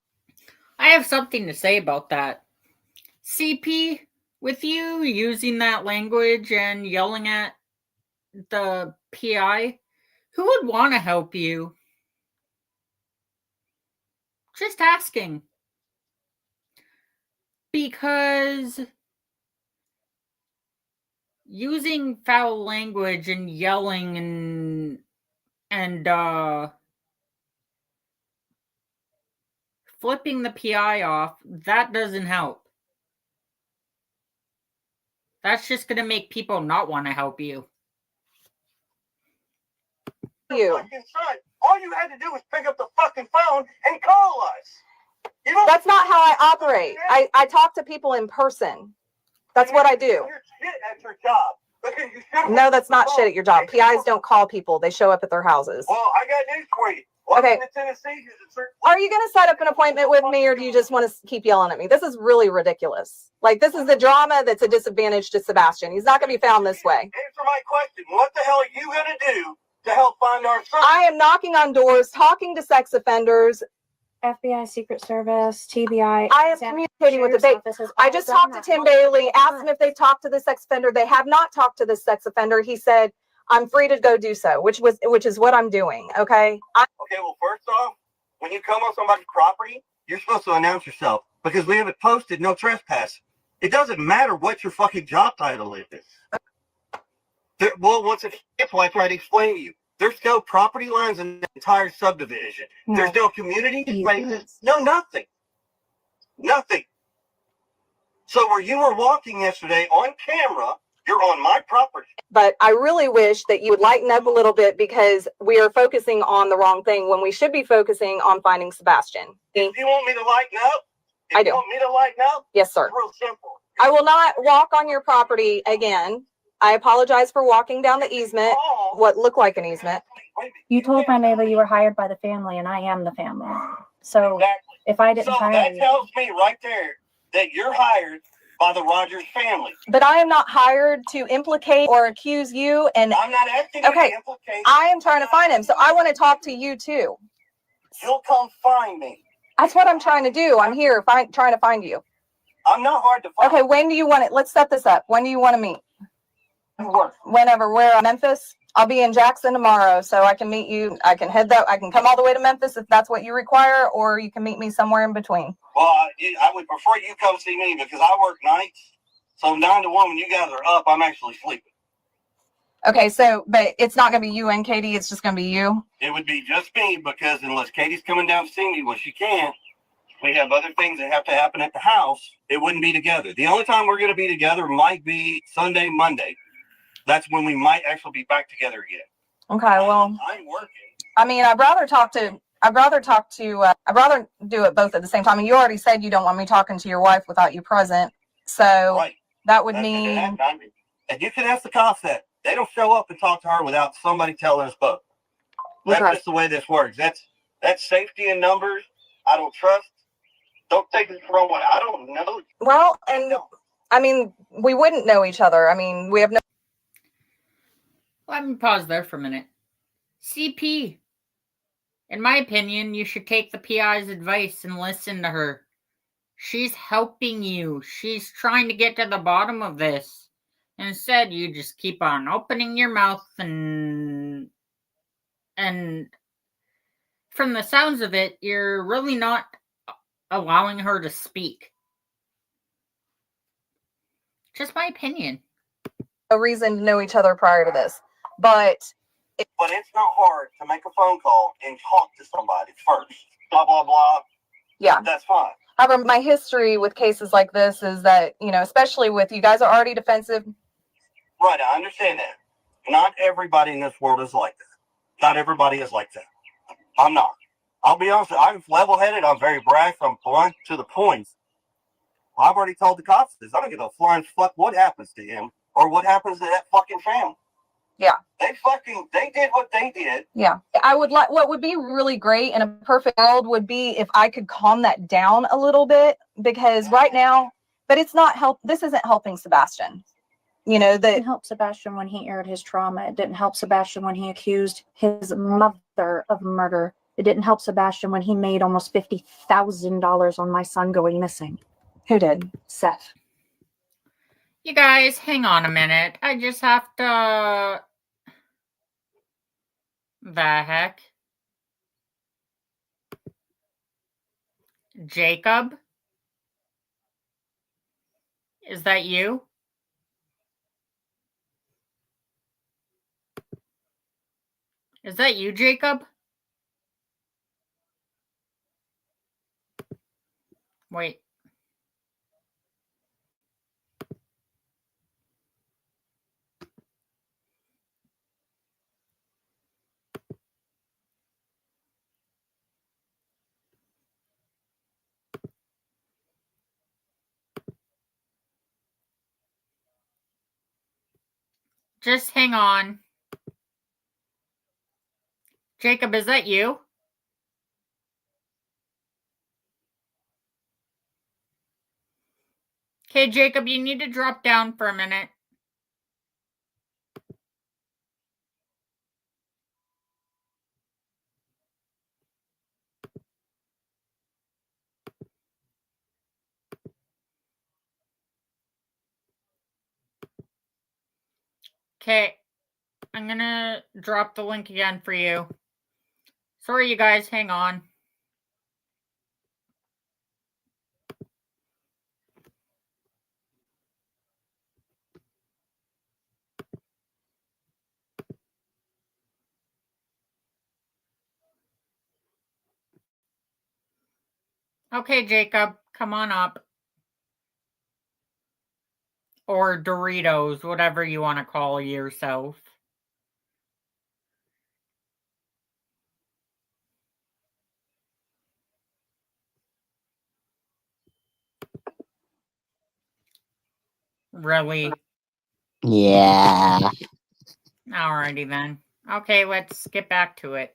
I have something to say about that. CP, with you using that language and yelling at the PI, who would want to help you? Just asking. Because using foul language and yelling and flipping the PI off, that doesn't help. That's just going to make people not want to help you. All you had to do was pick up the fucking phone and call us. That's not how I operate. I talk to people in person. That's what I do. You're shit at your job. No, that's not shit at your job. PIs don't call people. They show up at their houses. Well, I got news for you. Okay. Are you going to set up an appointment with me, or do you just want to keep yelling at me? This is really ridiculous. Like, this is the drama that's a disadvantage to Sebastian. He's not going to be found this way. Answer my question. What the hell are you going to do to help find our son? I am knocking on doors, talking to sex offenders, FBI, Secret Service, TBI. I am communicating with the I just talked to Tim Bailey, asked him if they've talked to the sex offender. They have not talked to the sex offender. He said, I'm free to go do so, which is what I'm doing. Okay. Okay, well, first off, when you come on somebody's property, you're supposed to announce yourself because we have it posted, no trespassing. It doesn't matter what your fucking job title is. Once it's why I try to explain to you. There's no property lines in the entire subdivision. No. There's no community. No, nothing. Nothing. So where you were walking yesterday on camera, you're on my property. But I really wish that you would lighten up a little bit because we are focusing on the wrong thing when we should be focusing on finding Sebastian. If you want me to lighten up, I do. You want me to lighten up? Yes, sir. It's real simple. I will not walk on your property again. I apologize for walking down the easement, what looked like an easement. You told my neighbor you were hired by the family, and I am the family. So exactly. If I didn't hire that you, tells me right there that you're hired by the Rogers family. But I am not hired to implicate or accuse you. And I'm not asking you to implicate. I am trying to find him, so I want to talk to you too. You'll come find me. That's what I'm trying to do. I'm here trying to find you. I'm not hard to find. Okay, when do you want it? Let's set this up. When do you want to meet? Whenever. Where? Memphis? I'll be in Jackson tomorrow, so I can meet you. I can I can come all the way to Memphis if that's what you require, or you can meet me somewhere in between. Well, I would prefer you come see me because I work nights. So 9 to 1, when you guys are up, I'm actually sleeping. Okay, but it's not going to be you and Katie. It's just going to be you. It would be just me because unless Katie's coming down to see me, well, she can't. We have other things that have to happen at the house. It wouldn't be together. The only time we're going to be together might be Sunday, Monday. That's when we might actually be back together again. Okay, well, I'm working. I mean, I'd rather do it both at the same time. And you already said you don't want me talking to your wife without you present. So right. That would mean. And you can ask the cops that. They don't show up and talk to her without somebody telling us both. That's just the way this works. That's safety in numbers. I don't trust. Don't take it the wrong way. I don't know. Well, and I mean, we wouldn't know each other. I mean, we have no. Let me pause there for a minute. CP. In my opinion, you should take the PI's advice and listen to her. She's helping you. She's trying to get to the bottom of this. Instead, you just keep on opening your mouth and from the sounds of it, you're really not allowing her to speak. Just my opinion. No reason to know each other prior to this. But it's not hard to make a phone call and talk to somebody first. Blah, blah, blah. Yeah. That's fine. However, my history with cases like this is that, especially with you guys are already defensive. Right, I understand that. Not everybody in this world is like that. Not everybody is like that. I'm not. I'll be honest, I'm level-headed, I'm very brash, I'm blunt to the point. Well, I've already told the cops this. I don't give a flying fuck what happens to him or what happens to that fucking family. Yeah. They did what they did. Yeah. What would be really great in a perfect world would be if I could calm that down a little bit, because right now, but it's not this isn't helping Sebastian. It didn't help Sebastian when he aired his trauma. It didn't help Sebastian when he accused his mother of murder. It didn't help Sebastian when he made almost $50,000 on my son going missing. Who did? Seth. You guys, hang on a minute. I just have to... The heck? Jacob? Is that you? Is that you, Jacob? Wait. Just hang on. Jacob, is that you? Okay, Jacob, you need to drop down for a minute. Okay. I'm gonna drop the link again for you. Sorry, you guys. Hang on. Okay, Jacob, come on up. Or Doritos, whatever you want to call yourself. Really? Yeah. Alrighty then. Okay, let's get back to it.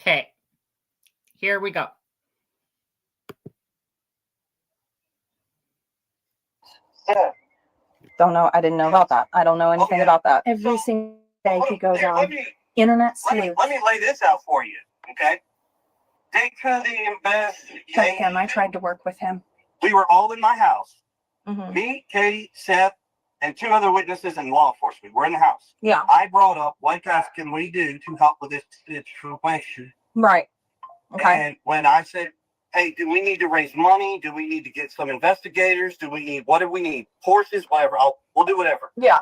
Okay. Here we go. Don't know. I didn't know about that. I don't know anything about that. Every single day he goes Here, on. Internet let sleuth. me lay this out for you, okay? Take to the Check him. I tried to work with him. We were all in my house. Mhm. Me, Katie, Seth, and 2 other witnesses and law enforcement. We're in the house. Yeah. I brought up what else can we do to help with this situation. Right. Okay. And when I said, hey, do we need to raise money? Do we need to get some investigators? What do we need? Horses, whatever. We'll do whatever. Yeah.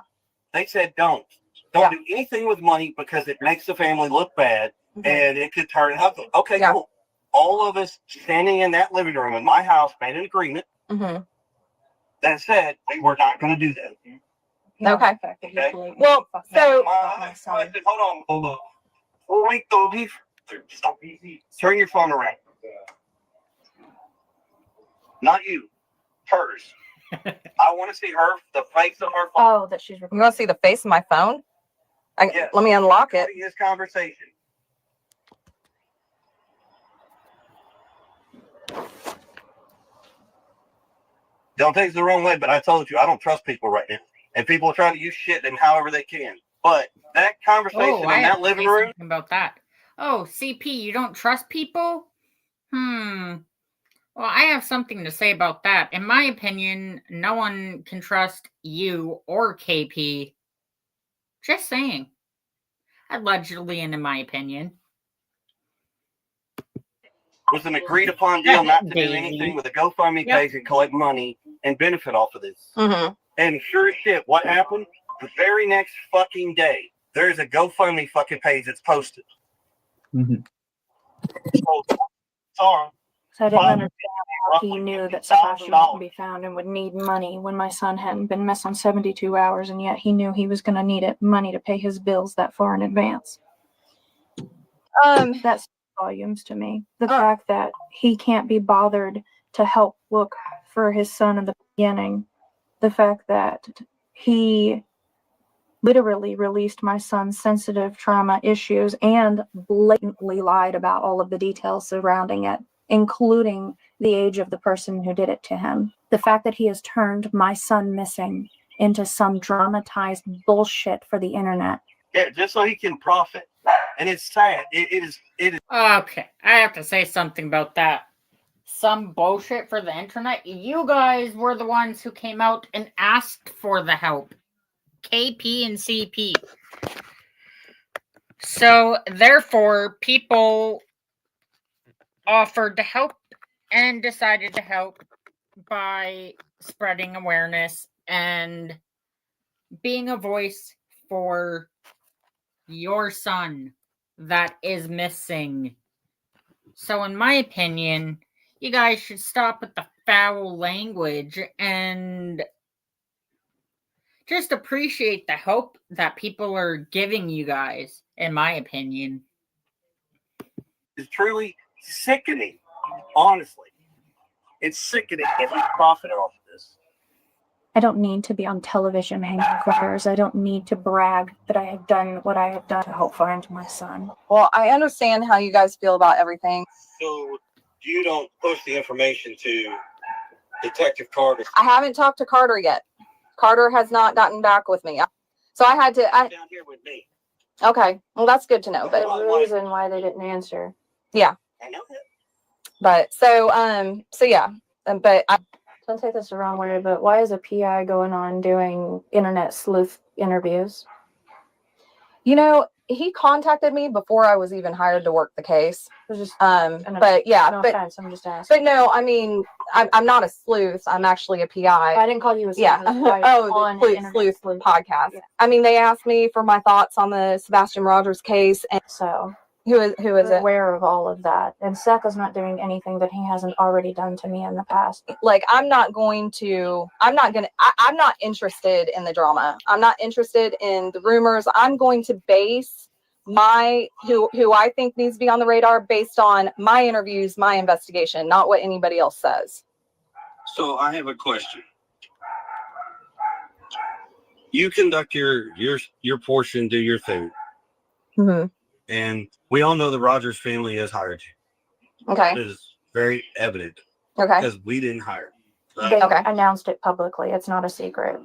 They said, don't do anything with money because it makes the family look bad and it could turn ugly. Okay, cool. All of us standing in that living room in my house made an agreement that said we were not going to do that. Okay. Well, so hold on. Wait, go deep. Turn your phone around. Not you. Hers. I want to see the face of her phone. Oh, that she's you want to see the face of my phone? Yes. Let me unlock it. This conversation. Don't take it the wrong way, but I told you I don't trust people right now, and people are trying to use shit and however they can. But that conversation in that living room about that. Oh, CP, you don't trust people? Well, I have something to say about that. In my opinion, no one can trust you or KP. Just saying. Allegedly, and in my opinion. was an agreed upon deal not to do anything with a GoFundMe page and collect money and benefit off of this. And sure as shit, what happened? The very next fucking day, there's a GoFundMe fucking page that's posted. Sorry. So I didn't understand how he knew that Sebastian wouldn't be found and would need money when my son hadn't been missing 72 hours, and yet he knew he was going to need money to pay his bills that far in advance. That speaks volumes to me. The fact that he can't be bothered to help look for his son in the beginning. The fact that he literally released my son's sensitive trauma issues and blatantly lied about all of the details surrounding it, including the age of the person who did it to him. The fact that he has turned my son missing into some dramatized bullshit for the internet. Yeah, just so he can profit. And it's sad. It is. Okay, I have to say something about that. Some bullshit for the internet. You guys were the ones who came out and asked for the help. KP and CP. So, therefore, people offered to help and decided to help by spreading awareness and being a voice for your son that is missing. So, in my opinion, you guys should stop with the foul language and just appreciate the help that people are giving you guys, in my opinion. It's truly sickening, honestly. It's sickening if we profit off of this. I don't need to be on television hanging flyers. I don't need to brag that I have done what I have done to help find my son. Well, I understand how you guys feel about everything. So you don't push the information to Detective Carter? I haven't talked to Carter yet. Carter has not gotten back with me. So I had to. Down here with me. Okay. Well, that's good to know. But There's a reason why they didn't answer. yeah. I know that. But so yeah. But Don't take this the wrong way, but why is a PI going on doing internet sleuth interviews? he contacted me before I was even hired to work the case. It was just, But yeah, no but offense, I'm just asking. but no, I mean, I'm not a sleuth. I'm actually a PI. I didn't call you a sleuth. Yeah. On The internet sleuth sleuth podcast. Yeah. I mean, they asked me for my thoughts on the Sebastian Rogers case, and So who is I'm it? aware of all of that. And Seth is not doing anything that he hasn't already done to me in the past. Like, I'm not interested in the drama. I'm not interested in the rumors. I'm going to base who I think needs to be on the radar based on my interviews, my investigation, not what anybody else says. So I have a question. You conduct your portion, do your thing. Mm-hmm. And we all know the Rogers family has hired you. Okay. It is very evident. Okay. Because we didn't hire. They announced it publicly. It's not a secret.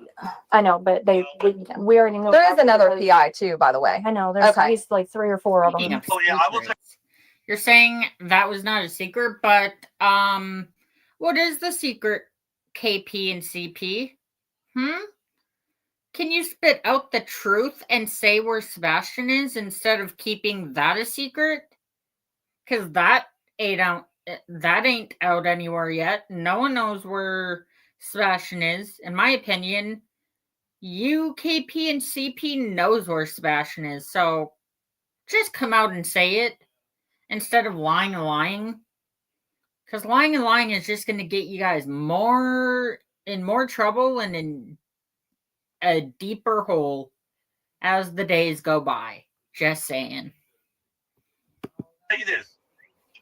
I know, but we already know. There is another PI too, by the way. I know. There's at least like 3 or 4 of them. I will say. You're saying that was not a secret, but what is the secret, KP and CP? Can you spit out the truth and say where Sebastian is instead of keeping that a secret? Because that ain't out anywhere yet. No one knows where Sebastian is. In my opinion, you, KP, and CP knows where Sebastian is. So just come out and say it instead of lying. Because lying is just going to get you guys more trouble and in a deeper hole as the days go by. Just saying. Tell you this.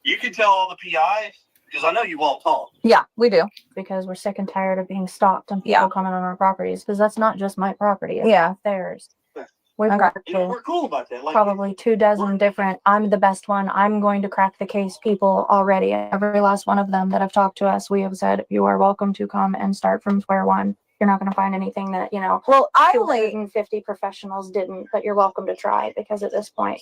You can tell all the PIs, because I know you all talk. Yeah, we do. Because we're sick and tired of being stalked and people coming on our properties. Because that's not just my property. It's theirs. We've worked with We're cool about that. probably 24 different, I'm the best one, I'm going to crack the case people already. Every last one of them that have talked to us, we have said, you are welcome to come and start from square one. You're not going to find anything that, Well, I 250 professionals didn't, but you're welcome to try, because at this point.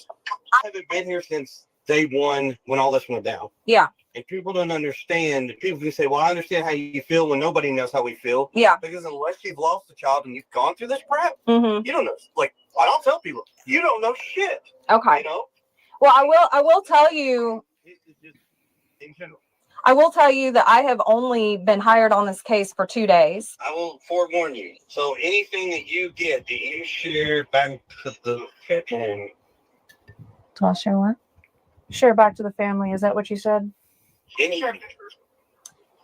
I haven't been here since day one when all this went down. Yeah. And people don't understand. People can say, well, I understand how you feel when nobody knows how we feel. Yeah. Because unless you've lost a child and you've gone through this crap, Mm-hmm. you don't know. Like, I don't tell people, you don't know shit. Okay. Well, I will tell you. In general. I will tell you that I have only been hired on this case for 2 days. I will forewarn you. So anything that you get, do you share back to the family? Do I share what? Share back to the family. Is that what you said? Anything.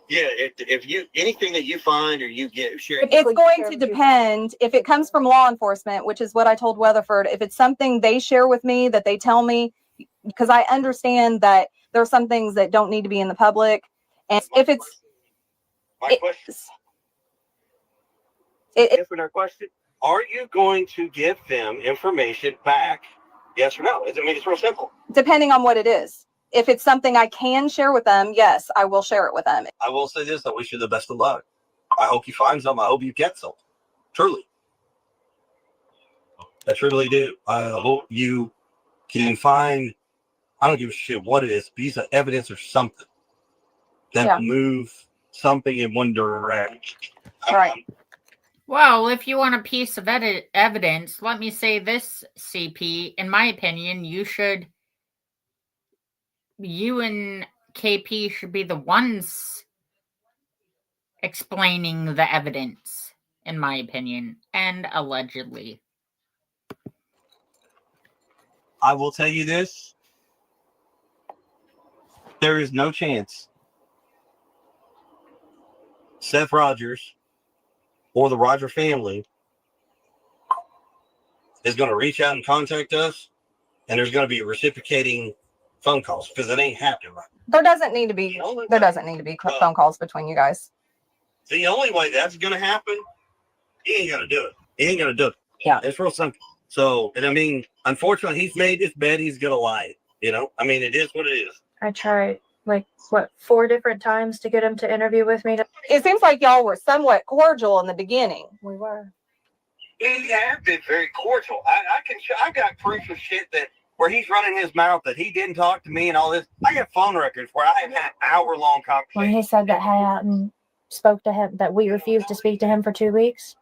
Yeah, if you anything that you find or you get, share. It's going to depend if it comes from law enforcement, which is what I told Weatherford. If it's something they share with me that they tell me, because I understand that there are some things that don't need to be in the public, and if it's Different question. Are you going to give them information back? Yes or no? I mean, it's real simple. Depending on what it is. If it's something I can share with them, yes, I will share it with them. I will say this: I wish you the best of luck. I hope you find some. I hope you get some. Truly. I truly do. I hope you can find, I don't give a shit what it is, piece of evidence or something that move something in one direction. Right. Well, if you want a piece of evidence, let me say this, CP. In my opinion, you and KP should be the ones explaining the evidence, in my opinion, and allegedly. I will tell you this. There is no chance Seth Rogers or the Roger family is going to reach out and contact us, and there's going to be reciprocating phone calls, because it ain't happening right now. There doesn't need to be phone calls between you guys. The only way that's going to happen, he ain't going to do it. He ain't going to do it. Yeah. It's real simple. So, and I mean, unfortunately, he's made his bed. He's going to lie. I mean, it is what it is. I tried, 4 different times to get him to interview with me. It seems like y'all were somewhat cordial in the beginning. We were. He has been very cordial. I got proof of shit that where he's running his mouth that he didn't talk to me and all this. I got phone records where I have had hour-long conversations. When he said that Hayat spoke to him, that we refused to speak to him for 2 weeks,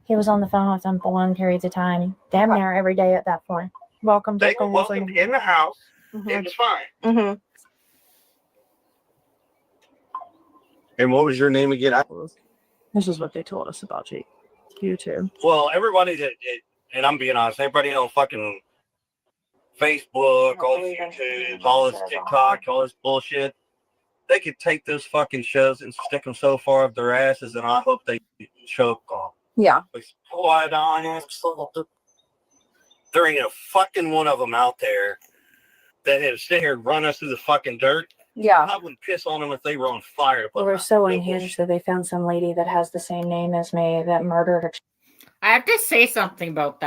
he was on the phone with him for long periods of time, damn near every day at that point. Welcome to They were welcomed in the house. It was fine. Mm-hmm. And what was your name again? This is what they told us about you too. Well, everybody and I'm being honest, everybody on fucking Facebook, all this YouTube, all this TikTok, all this bullshit, they could take those fucking shows and stick them so far up their asses, and I hope they choke off. Yeah. Quite honest, there ain't a fucking one of them out there that had sit here and run us through the fucking dirt. Yeah. I wouldn't piss on them if they were on fire. Well, we're so unhinged that they found some lady that has the same name as me that murdered her. I have to say something about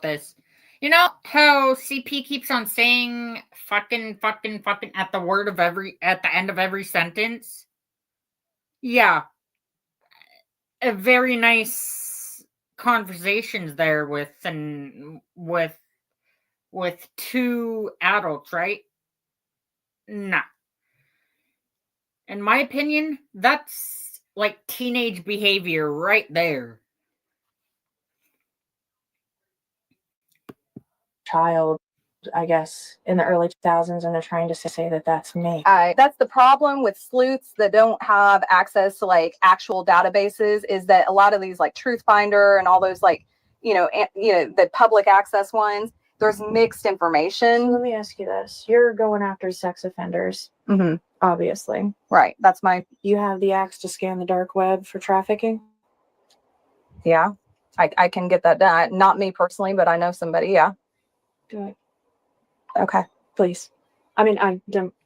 this. You know how CP keeps on saying fucking at the end of every sentence? Yeah. A very nice conversations there with two adults, right? Nah. In my opinion, that's like teenage behavior right there. Child, I guess, in the early 2000s, and they're trying to say that that's me. That's the problem with sleuths that don't have access to like actual databases, is that a lot of these like Truth Finder and all those like, the public access ones, there's mixed information. Let me ask you this. You're going after sex offenders, obviously. Right. That's you have the axe to scan the dark web for trafficking? Yeah. I can get that done. Not me personally, but I know somebody. Yeah. Good. Okay. Please. I mean,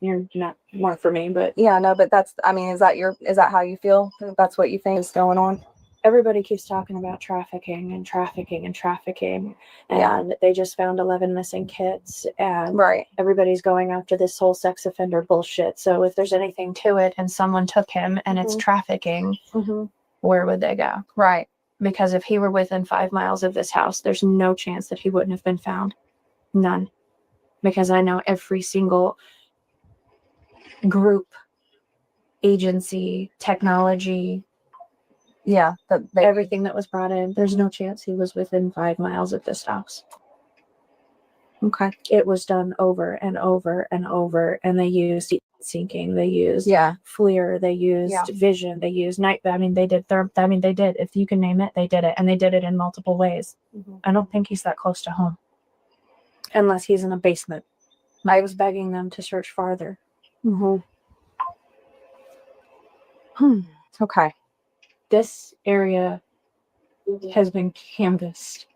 you're not more for me, but yeah, no, but is that how you feel? That's what you think is going on? Everybody keeps talking about trafficking and trafficking and trafficking, and they just found 11 missing kids, and everybody's going after this whole sex offender bullshit. So if there's anything to it and someone took him and it's trafficking, where would they go? Right. Because if he were within 5 miles of this house, there's no chance that he wouldn't have been found. None. Because I know every single group, agency, technology, everything that was brought in, there's no chance he was within 5 miles of this house. Okay. It was done over and over and over, and they used syncing, they used FLIR, they used vision, they used night. I mean, they did. If you can name it, they did it, and they did it in multiple ways. I don't think he's that close to home, unless he's in a basement. I was begging them to search farther. Okay. This area has been canvassed.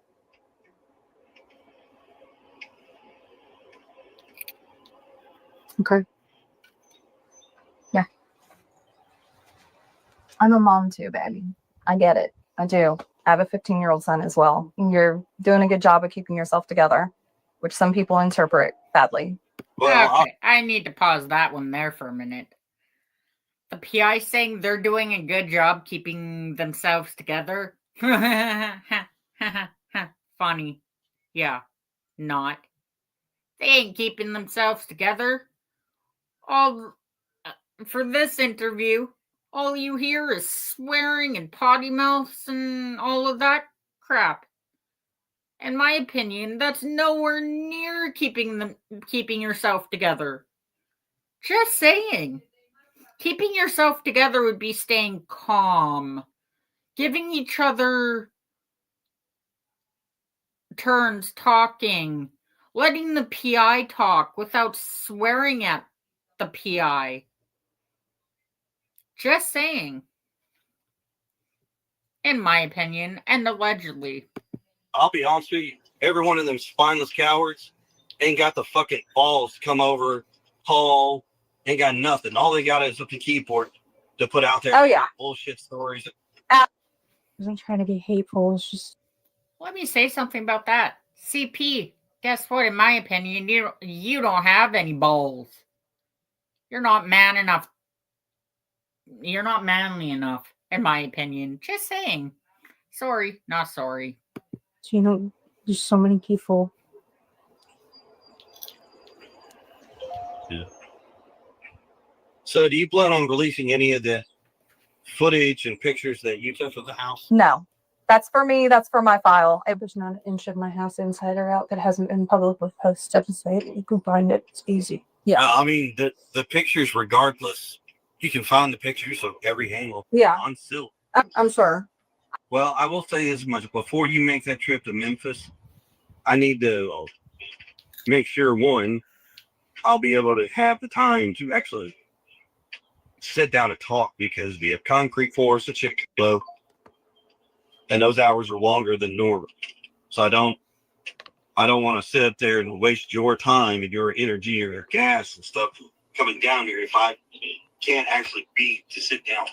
Okay. Yeah. I'm a mom too, baby. I get it. I do. I have a 15-year-old son as well. You're doing a good job of keeping yourself together, which some people interpret badly. Well, okay, I need to pause that one there for a minute. The PI saying they're doing a good job keeping themselves together. Funny. Yeah, not. They ain't keeping themselves together. For this interview, all you hear is swearing and potty mouths and all of that crap. In my opinion, that's nowhere near keeping yourself together. Just saying. Keeping yourself together would be staying calm, giving each other turns, talking, letting the PI talk without swearing at the PI. Just saying. In my opinion, and allegedly. I'll be honest with you, every one of them spineless cowards ain't got the fucking balls to come over, call, ain't got nothing. All they got is a keyboard to put out there. Oh, yeah. Bullshit stories. I wasn't trying to be hateful. It's just. Let me say something about that. CP, guess what? In my opinion, you don't have any balls. You're not man enough. You're not manly enough, in my opinion. Just saying. Sorry, not sorry. So, you know, there's so many people. Yeah. So, do you plan on releasing any of the footage and pictures that you took of the house? No, that's for me. That's for my file. There's not an inch of my house inside or out that hasn't been publicly posted. To say it, you can find it. It's easy. Yeah. I mean, the pictures, regardless, you can find the pictures of every angle. Yeah. On still. I'm sure. Well, I will say as much. Before you make that trip to Memphis, I need to make sure, one, I'll be able to have the time to actually sit down and talk, because we have concrete floors to chicken below, and those hours are longer than normal. So I don't want to sit up there and waste your time and your energy or your gas and stuff coming down here if I can't actually be to sit down.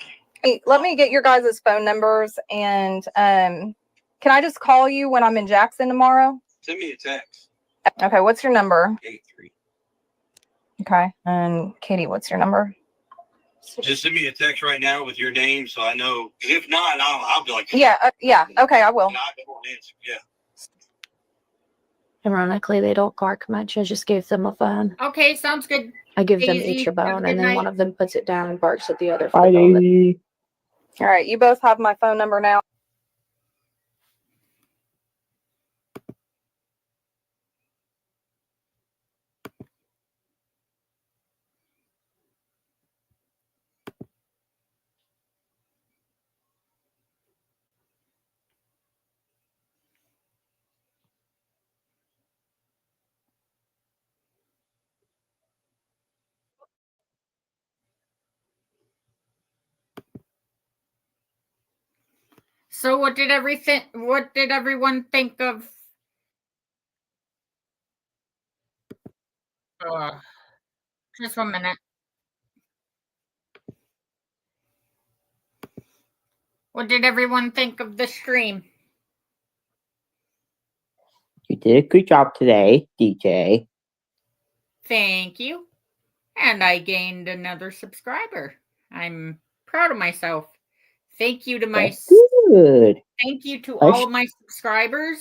Hey, let me get your guys' phone numbers, and can I just call you when I'm in Jackson tomorrow? Send me a text. Okay, what's your number? 83. Okay, and Katie, what's your number? Just send me a text right now with your name so I know. If not, I'll be like, Yeah, okay, I will. Yeah. Ironically, they don't bark much. I just gave them a phone. Okay, sounds good. I give them Daisy, each a have a bone, good and then night. one of them puts it down and barks at the other. Bye, Daisy. All right, you both have my phone number now. So what did everyone think of just 1 minute. What did everyone think of the stream? You did a good job today, DJ. Thank you. And I gained another subscriber. I'm proud of myself. Thank you to my That's good. Thank you to I all sh- of my subscribers.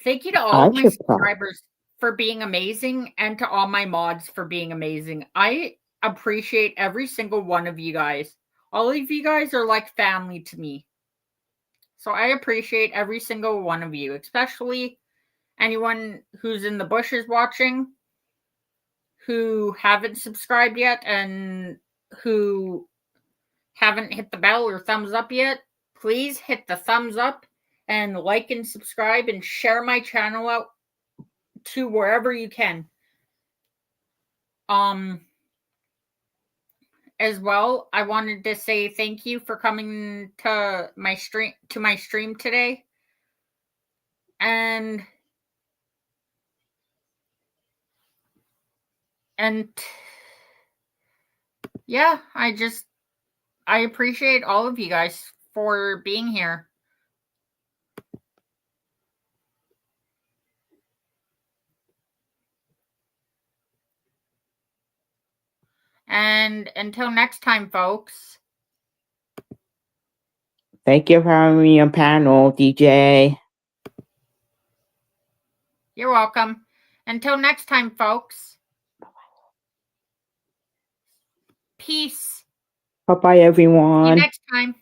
Thank you to all of my should prob- subscribers for being amazing, and to all my mods for being amazing. I appreciate every single one of you guys. All of you guys are like family to me. So I appreciate every single one of you, especially anyone who's in the bushes watching, who haven't subscribed yet and who haven't hit the bell or thumbs up yet. Please hit the thumbs up and like and subscribe and share my channel out to wherever you can. As well, I wanted to say thank you for coming to my stream today. And yeah, I appreciate all of you guys for being here. And until next time, folks. Thank you for having me on panel, DJ. You're welcome. Until next time, folks. Peace. Bye-bye, everyone. See you next time.